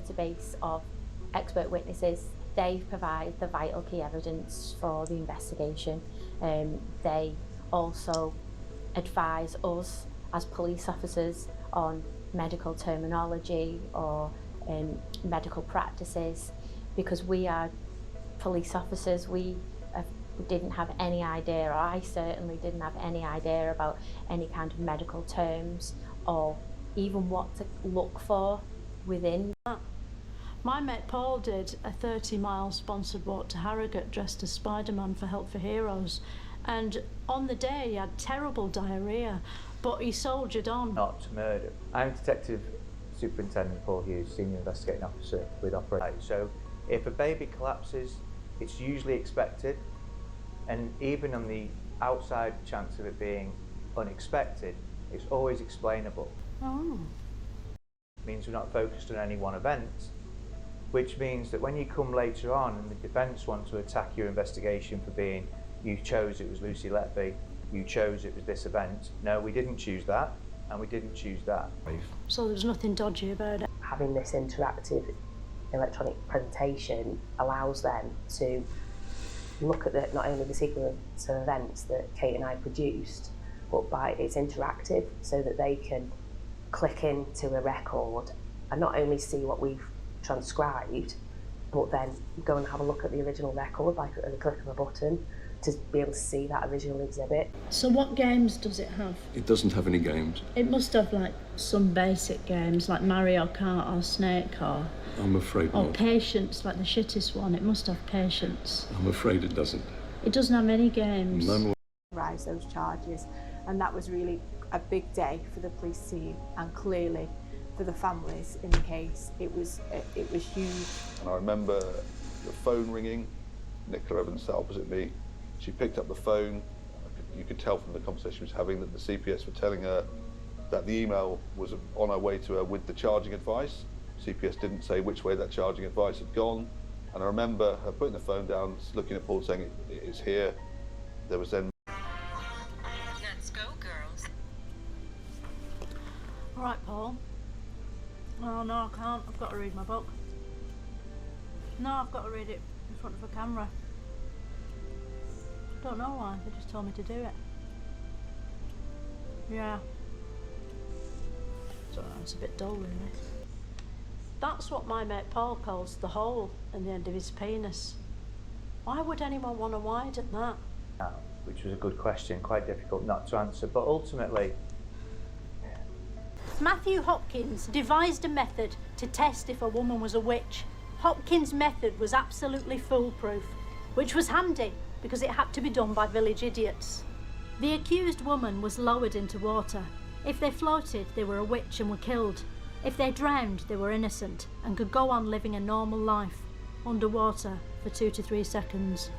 database of expert witnesses. They provide the vital key evidence for the investigation. They also advise us as police officers on medical terminology or medical practices, because we are police officers. We didn't have any idea, or I certainly didn't have any idea about any kind of medical terms or even what to look for within. My mate Paul did a 30-mile sponsored walk to Harrogate dressed as Spider-Man for Help for Heroes, and on the day he had terrible diarrhoea, but he soldiered on. Not murder. I'm Detective Superintendent Paul Hughes, Senior Investigating Officer with Operation. So if a baby collapses, it's usually expected, and even on the outside chance of it being unexpected, it's always explainable. Oh. It means we're not focused on any one event, which means that when you come later on and the defence want to attack your investigation for being, you chose it was Lucy Letby, you chose it was this event. No, we didn't choose that, and we didn't choose that. So there's nothing dodgy about it. Having this interactive electronic presentation allows them to look at not only the sequence of events that Kate and I produced, but it's interactive, so that they can click into a record and not only see what we've transcribed, but then go and have a look at the original record by the click of a button to be able to see that original exhibit. So what games does it have? It doesn't have any games. It must have like some basic games like Mario Kart or Snake or... I'm afraid or not. Patience, like the shittest one. It must have Patience. I'm afraid it doesn't. It doesn't have any games. No more. Rise those charges, and that was really a big day for the police team, and clearly for the families in the case. It was huge. And I remember the phone ringing. Nicola Evans sat opposite me. She picked up the phone. You could tell from the conversation she was having that the CPS were telling her that the email was on her way to her with the charging advice. CPS didn't say which way that charging advice had gone. And I remember her putting the phone down, looking at Paul, saying, "It's here." There was then... Let's go, girls. All right, Paul. Oh, no, I can't. I've got to read my book. No, I've got to read it in front of a camera. I don't know why. They just told me to do it. Yeah. So it's a bit dull, really. That's what my mate Paul calls the hole in the end of his penis. Why would anyone want to widen that? Which was a good question, quite difficult not to answer, but ultimately... Matthew Hopkins devised a method to test if a woman was a witch. Hopkins' method was absolutely foolproof, which was handy because it had to be done by village idiots. The accused woman was lowered into water. If they floated, they were a witch and were killed. If they drowned, they were innocent and could go on living a normal life underwater for 2 to 3 seconds.